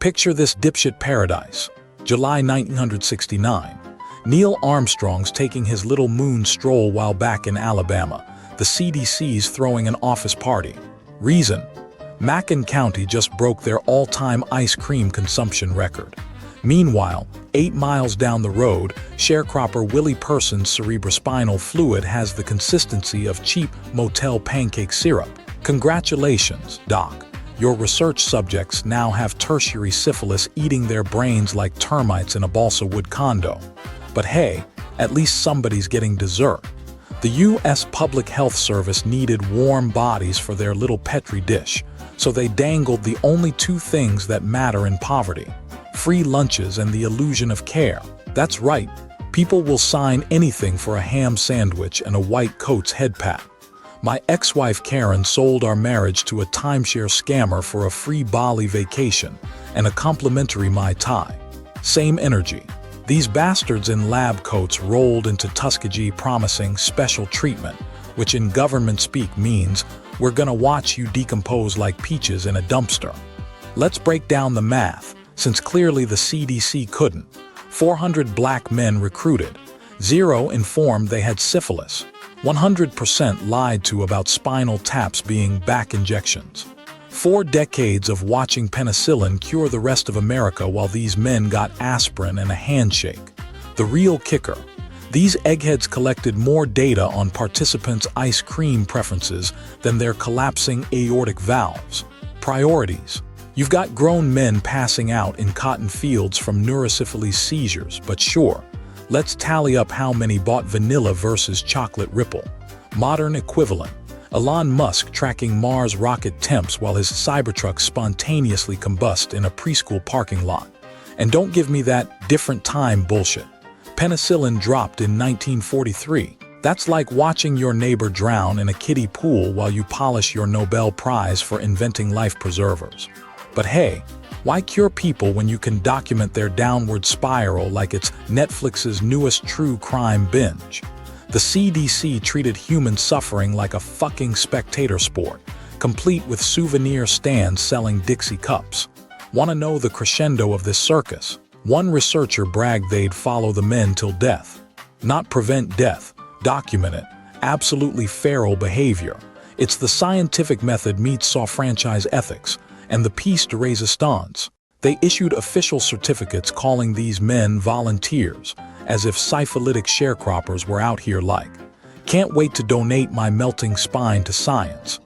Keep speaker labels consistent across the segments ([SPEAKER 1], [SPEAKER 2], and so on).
[SPEAKER 1] Picture this dipshit paradise. July 1969. Neil Armstrong's taking his little moon stroll while back in Alabama. The CDC's throwing an office party. Reason: Macon County just broke their all-time ice cream consumption record. Meanwhile, 8 miles down the road, sharecropper Willie Person's cerebrospinal fluid has the consistency of cheap motel pancake syrup. Congratulations, Doc. Your research subjects now have tertiary syphilis eating their brains like termites in a balsa wood condo. But hey, at least somebody's getting dessert. The U.S. Public Health Service needed warm bodies for their little petri dish, so they dangled the only two things that matter in poverty: free lunches and the illusion of care. That's right, people will sign anything for a ham sandwich and a white coat's head pat. My ex-wife Karen sold our marriage to a timeshare scammer for a free Bali vacation and a complimentary Mai Tai. Same energy. These bastards in lab coats rolled into Tuskegee promising special treatment, which in government speak means, we're gonna watch you decompose like peaches in a dumpster. Let's break down the math, since clearly the CDC couldn't. 400 black men recruited. 0 informed they had syphilis. 100% lied to about spinal taps being back injections. 4 decades of watching penicillin cure the rest of America while these men got aspirin and a handshake. The real kicker: these eggheads collected more data on participants' ice cream preferences than their collapsing aortic valves. Priorities: you've got grown men passing out in cotton fields from neurosyphilis seizures, but sure, let's tally up how many bought vanilla versus chocolate ripple. Modern equivalent: Elon Musk tracking Mars rocket temps while his Cybertruck spontaneously combusts in a preschool parking lot. And don't give me that different time bullshit. Penicillin dropped in 1943. That's like watching your neighbor drown in a kiddie pool while you polish your Nobel Prize for inventing life preservers. But hey, why cure people when you can document their downward spiral like it's Netflix's newest true crime binge? The CDC treated human suffering like a fucking spectator sport, complete with souvenir stands selling Dixie cups. Want to know the crescendo of this circus? One researcher bragged they'd follow the men till death. Not prevent death, document it. Absolutely feral behavior. It's the scientific method meets saw franchise ethics, and the piece de resistance. They issued official certificates calling these men volunteers, as if syphilitic sharecroppers were out here like, can't wait to donate my melting spine to science.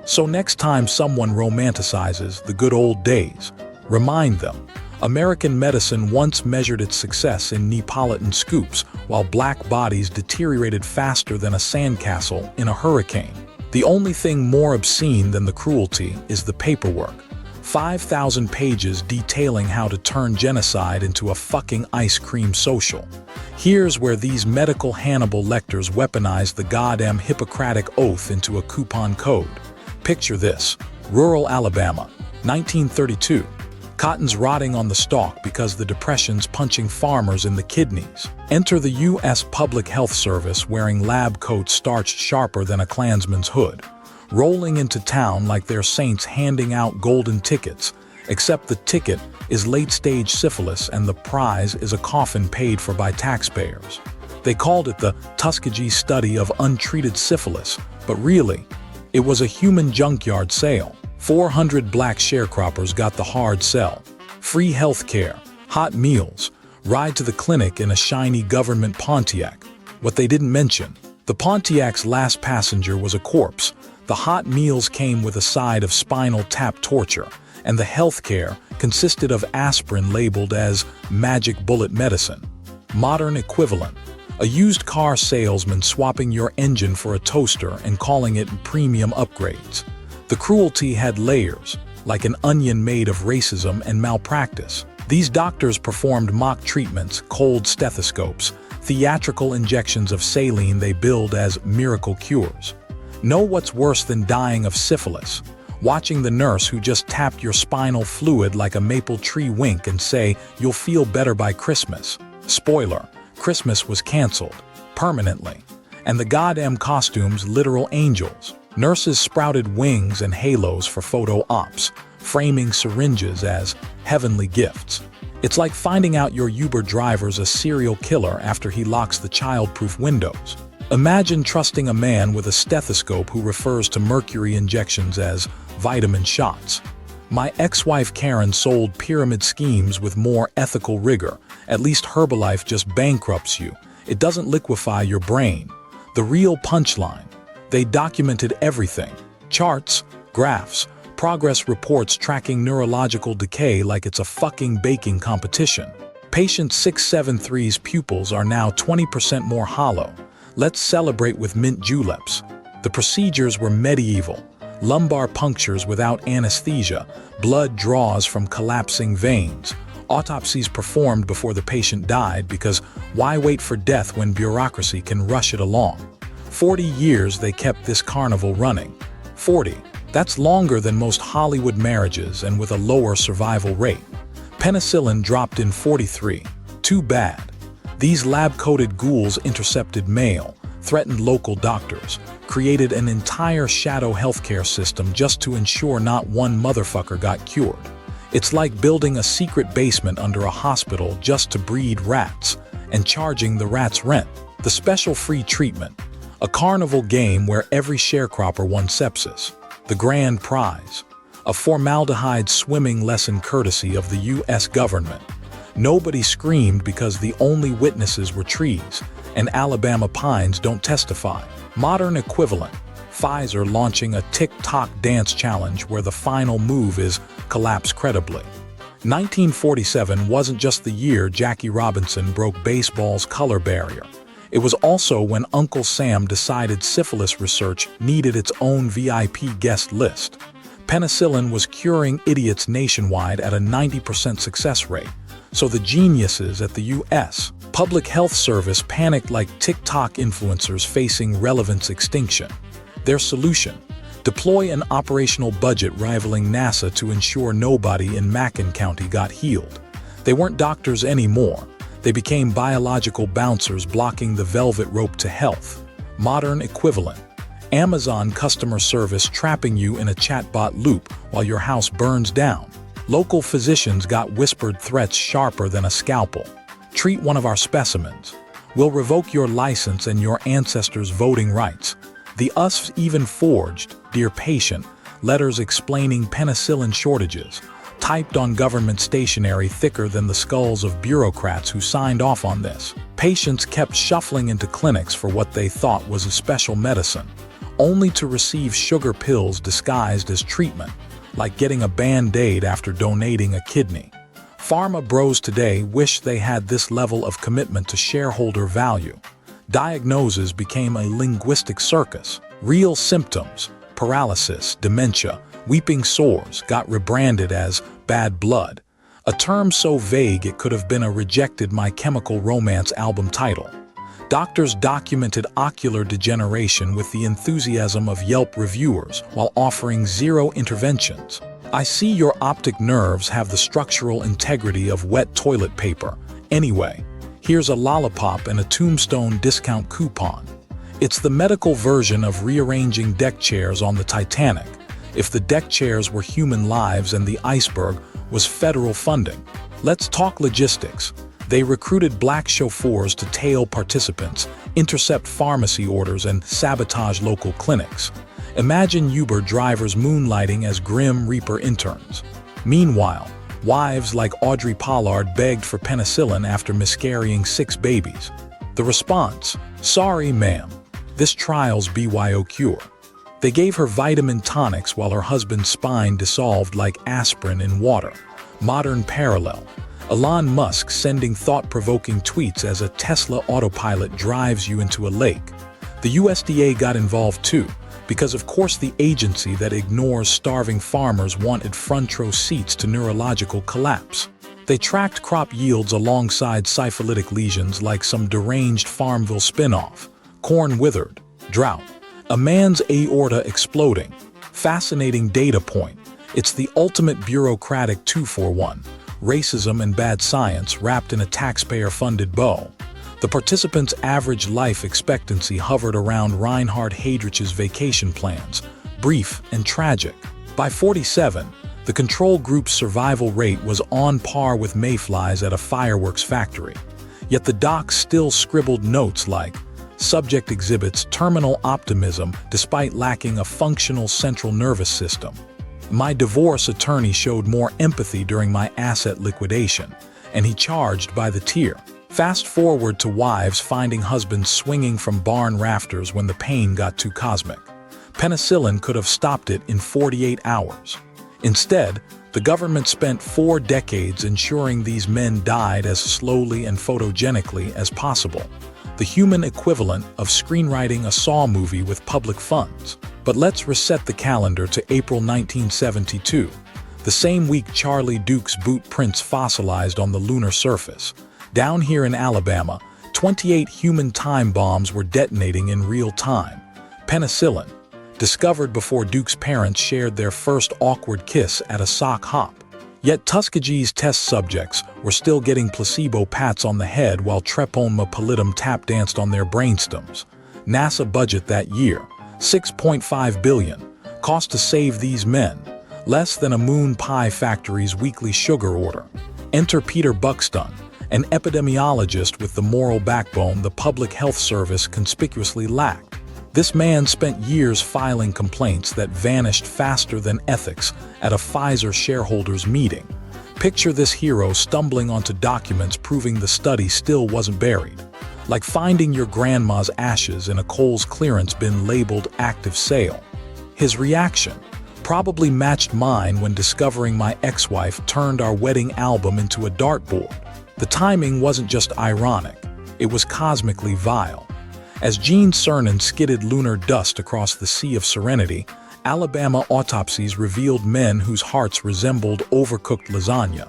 [SPEAKER 1] So next time someone romanticizes the good old days, remind them, American medicine once measured its success in Neapolitan scoops while black bodies deteriorated faster than a sandcastle in a hurricane. The only thing more obscene than the cruelty is the paperwork. 5,000 pages detailing how to turn genocide into a fucking ice cream social. Here's where these medical Hannibal Lecters weaponize the goddamn Hippocratic Oath into a coupon code. Picture this: rural Alabama, 1932. Cotton's rotting on the stalk because the Depression's punching farmers in the kidneys. Enter the U.S. Public Health Service wearing lab coats starched sharper than a Klansman's hood, rolling into town like they're saints handing out golden tickets, except the ticket is late-stage syphilis and the prize is a coffin paid for by taxpayers. They called it the Tuskegee Study of Untreated Syphilis, but really, it was a human junkyard sale. 400 black sharecroppers got the hard sell. Free health care, hot meals, ride to the clinic in a shiny government Pontiac. What they didn't mention: the Pontiac's last passenger was a corpse. The hot meals came with a side of spinal tap torture, and the health care consisted of aspirin labeled as magic bullet medicine. Modern equivalent: a used car salesman swapping your engine for a toaster and calling it premium upgrades. The cruelty had layers, like an onion made of racism and malpractice. These doctors performed mock treatments, cold stethoscopes, theatrical injections of saline they billed as miracle cures. Know what's worse than dying of syphilis? Watching the nurse who just tapped your spinal fluid like a maple tree wink and say, "You'll feel better by Christmas." Spoiler: Christmas was canceled. Permanently. And the goddamn costumes literal angels. Nurses sprouted wings and halos for photo ops. framing syringes as heavenly gifts. It's like finding out your Uber driver's a serial killer after he locks the child-proof windows. Imagine trusting a man with a stethoscope who refers to mercury injections as vitamin shots. My ex-wife Karen sold pyramid schemes with more ethical rigor. At least Herbalife just bankrupts you. It doesn't liquefy your brain. The real punchline. They documented everything. Charts, graphs, progress reports tracking neurological decay like it's a fucking baking competition. Patient 673's pupils are now 20% more hollow. Let's celebrate with mint juleps. The procedures were medieval. Lumbar punctures without anesthesia, blood draws from collapsing veins. Autopsies performed before the patient died because why wait for death when bureaucracy can rush it along? 40 years they kept this carnival running. 40. That's longer than most Hollywood marriages and with a lower survival rate. Penicillin dropped in 43. Too bad. These lab-coated ghouls intercepted mail, threatened local doctors, created an entire shadow healthcare system just to ensure not one motherfucker got cured. It's like building a secret basement under a hospital just to breed rats and charging the rats rent. The special free treatment. A carnival game where every sharecropper won sepsis. The grand prize. A formaldehyde swimming lesson courtesy of the U.S. government. Nobody screamed because the only witnesses were trees, and Alabama pines don't testify. Modern equivalent. Pfizer launching a TikTok dance challenge where the final move is collapse credibly. 1947 wasn't just the year Jackie Robinson broke baseball's color barrier. It was also when Uncle Sam decided syphilis research needed its own VIP guest list. Penicillin was curing idiots nationwide at a 90% success rate, so the geniuses at the U.S. Public Health Service panicked like TikTok influencers facing relevance extinction. Their solution: deploy an operational budget rivaling NASA to ensure nobody in Macon County got healed. They weren't doctors anymore. They became biological bouncers blocking the velvet rope to health. Modern equivalent. Amazon customer service trapping you in a chatbot loop while your house burns down. Local physicians got whispered threats sharper than a scalpel. Treat one of our specimens. We'll revoke your license and your ancestors' voting rights. The US even forged, dear patient, letters explaining penicillin shortages, typed on government stationery thicker than the skulls of bureaucrats who signed off on this. Patients kept shuffling into clinics for what they thought was a special medicine, only to receive sugar pills disguised as treatment, like getting a Band-Aid after donating a kidney. Pharma bros today wish they had this level of commitment to shareholder value. Diagnoses became a linguistic circus. Real symptoms, paralysis, dementia, weeping sores, got rebranded as bad blood, a term so vague it could have been a rejected My Chemical Romance album title. Doctors documented ocular degeneration with the enthusiasm of Yelp reviewers while offering zero interventions. I see your optic nerves have the structural integrity of wet toilet paper. Anyway, here's a lollipop and a tombstone discount coupon. It's the medical version of rearranging deck chairs on the Titanic, if the deck chairs were human lives and the iceberg was federal funding. Let's talk logistics. They recruited black chauffeurs to tail participants, intercept pharmacy orders, and sabotage local clinics. Imagine Uber drivers moonlighting as Grim Reaper interns. Meanwhile, wives like Audrey Pollard begged for penicillin after miscarrying 6 babies. The response: sorry, ma'am. This trial's BYO cure. They gave her vitamin tonics while her husband's spine dissolved like aspirin in water. Modern parallel. Elon Musk sending thought-provoking tweets as a Tesla autopilot drives you into a lake. The USDA got involved too, because of course the agency that ignores starving farmers wanted front row seats to neurological collapse. They tracked crop yields alongside syphilitic lesions like some deranged Farmville spin-off. Corn withered. Drought. A man's aorta exploding. Fascinating data point. It's the ultimate bureaucratic 2-for-1. Racism and bad science wrapped in a taxpayer-funded bow. The participants' average life expectancy hovered around Reinhard Heydrich's vacation plans, brief and tragic. By 47, The control group's survival rate was on par with mayflies at a fireworks factory. Yet the docs still scribbled notes like, "Subject exhibits terminal optimism despite lacking a functional central nervous system." My divorce attorney showed more empathy during my asset liquidation, and he charged by the tier. Fast forward to wives finding husbands swinging from barn rafters when the pain got too cosmic. Penicillin could have stopped it in 48 hours. Instead, the government spent 4 decades ensuring these men died as slowly and photogenically as possible. The human equivalent of screenwriting a Saw movie with public funds. But let's reset the calendar to April 1972, the same week Charlie Duke's boot prints fossilized on the lunar surface. Down here in Alabama, 28 human time bombs were detonating in real time. Penicillin, discovered before Duke's parents shared their first awkward kiss at a sock hop. Yet Tuskegee's test subjects were still getting placebo pats on the head while treponema pallidum tap danced on their brainstems. NASA budget that year, $6.5 billion, cost to save these men, less than a moon pie factory's weekly sugar order. Enter Peter Buxtun, an epidemiologist with the moral backbone the Public Health Service conspicuously lacked. This man spent years filing complaints that vanished faster than ethics at a Pfizer shareholders meeting. Picture this hero stumbling onto documents proving the study still wasn't buried. Like finding your grandma's ashes in a Kohl's clearance bin labeled active sale. His reaction probably matched mine when discovering my ex-wife turned our wedding album into a dartboard. The timing wasn't just ironic, it was cosmically vile. As Gene Cernan skidded lunar dust across the Sea of Serenity, Alabama autopsies revealed men whose hearts resembled overcooked lasagna.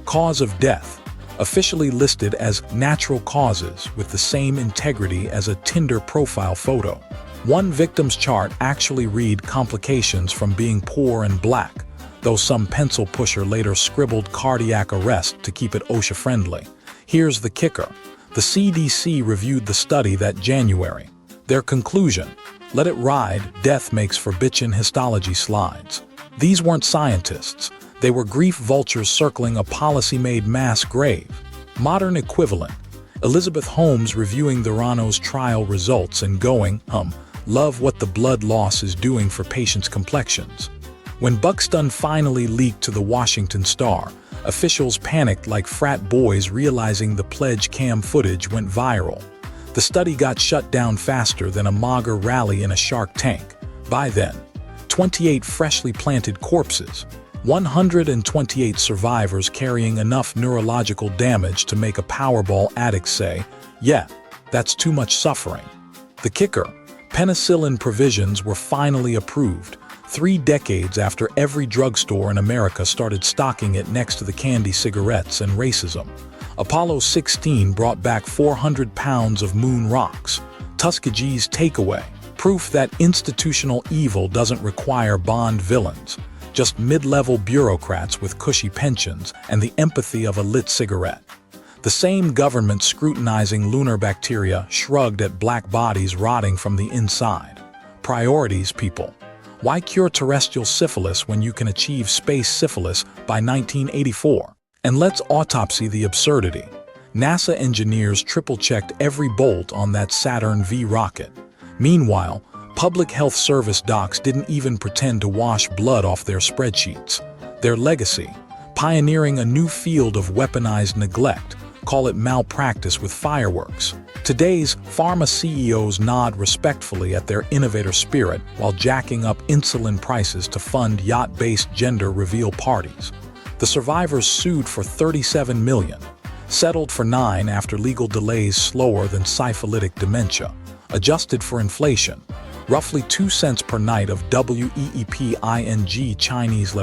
[SPEAKER 1] Cause of death, officially listed as natural causes with the same integrity as a Tinder profile photo. One victim's chart actually read complications from being poor and black, though some pencil pusher later scribbled cardiac arrest to keep it OSHA-friendly. Here's the kicker. The CDC reviewed the study that January. Their conclusion, let it ride, death makes for bitchin' histology slides. These weren't scientists. They were grief vultures circling a policy-made mass grave. Modern equivalent, Elizabeth Holmes reviewing the Rano's trial results and going, love what the blood loss is doing for patients' complexions. When Buxtun finally leaked to the Washington Star, officials panicked like frat boys realizing the pledge cam footage went viral. The study got shut down faster than a MAGA rally in a Shark Tank. By then, 28 freshly planted corpses, 128 survivors carrying enough neurological damage to make a Powerball addict say, yeah, that's too much suffering. The kicker, penicillin provisions were finally approved, 3 decades after every drugstore in America started stocking it next to the candy cigarettes and racism. Apollo 16 brought back 400 pounds of moon rocks, Tuskegee's takeaway, proof that institutional evil doesn't require Bond villains, just mid-level bureaucrats with cushy pensions and the empathy of a lit cigarette. The same government scrutinizing lunar bacteria shrugged at black bodies rotting from the inside. Priorities, people. Why cure terrestrial syphilis when you can achieve space syphilis by 1984? And let's autopsy the absurdity. NASA engineers triple-checked every bolt on that Saturn V rocket. Meanwhile, Public Health Service docs didn't even pretend to wash blood off their spreadsheets. Their legacy, pioneering a new field of weaponized neglect, call it malpractice with fireworks. Today's pharma CEOs nod respectfully at their innovator spirit while jacking up insulin prices to fund yacht-based gender reveal parties. The survivors sued for $37 million, settled for $9 million after legal delays slower than syphilitic dementia, adjusted for inflation, roughly 2 cents per night of WEEPING Chinese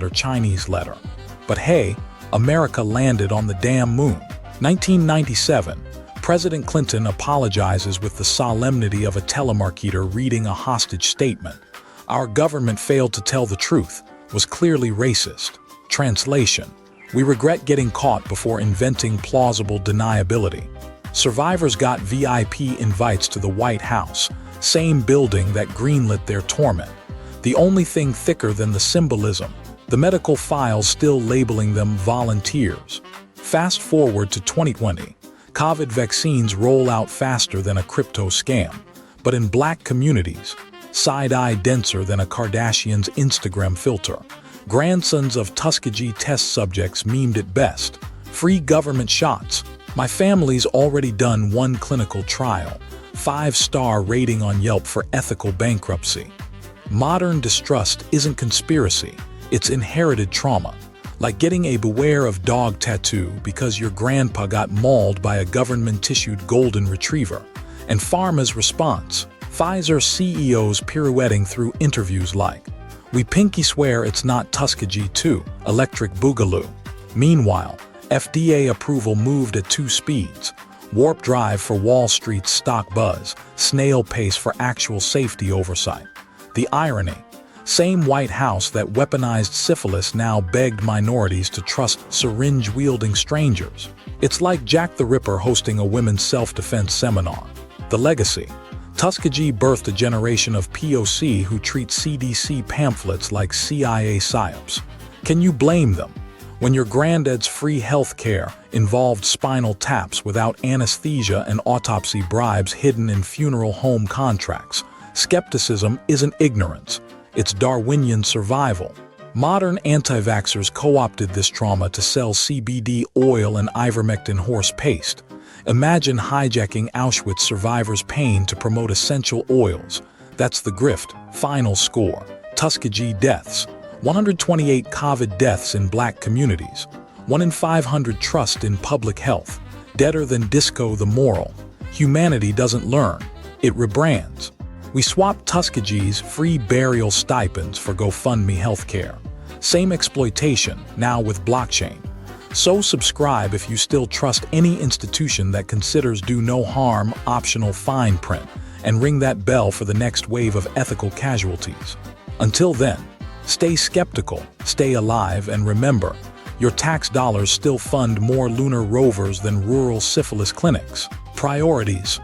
[SPEAKER 1] letter. But hey, America landed on the damn moon. 1997, President Clinton apologizes with the solemnity of a telemarketer reading a hostage statement. Our government failed to tell the truth, was clearly racist. Translation: we regret getting caught before inventing plausible deniability. Survivors got VIP invites to the White House, same building that greenlit their torment. The only thing thicker than the symbolism, The medical files still labeling them volunteers. Fast forward to 2020. COVID vaccines roll out faster than a crypto scam. But in black communities, side-eye denser than a Kardashian's Instagram filter. Grandsons of Tuskegee test subjects memed it best. Free government shots. My family's already done one clinical trial. 5-star rating on Yelp for ethical bankruptcy. Modern distrust isn't conspiracy, it's inherited trauma. Like getting a beware of dog tattoo because your grandpa got mauled by a government-issued golden retriever. And pharma's response. Pfizer CEOs pirouetting through interviews like, "We pinky swear it's not Tuskegee 2, electric boogaloo." Meanwhile, FDA approval moved at 2 speeds. Warp drive for Wall Street's stock buzz, snail pace for actual safety oversight. The irony. Same White House that weaponized syphilis now begged minorities to trust syringe-wielding strangers. It's like Jack the Ripper hosting a women's self-defense seminar. The legacy. Tuskegee birthed a generation of POC who treat CDC pamphlets like CIA psyops. Can you blame them? When your granddad's free health care involved spinal taps without anesthesia and autopsy bribes hidden in funeral home contracts, skepticism isn't ignorance. It's Darwinian survival. Modern anti-vaxxers co-opted this trauma to sell CBD oil and ivermectin horse paste. Imagine hijacking Auschwitz survivors' pain to promote essential oils. That's the grift. Final score. Tuskegee deaths. 128 COVID deaths in black communities. 1 in 500 trust in public health. Deader than disco the moral. Humanity doesn't learn. It rebrands. We swapped Tuskegee's free burial stipends for GoFundMe healthcare. Same exploitation, now with blockchain. So subscribe if you still trust any institution that considers do no harm optional fine print, and ring that bell for the next wave of ethical casualties. Until then, stay skeptical, stay alive, and remember, your tax dollars still fund more lunar rovers than rural syphilis clinics. Priorities.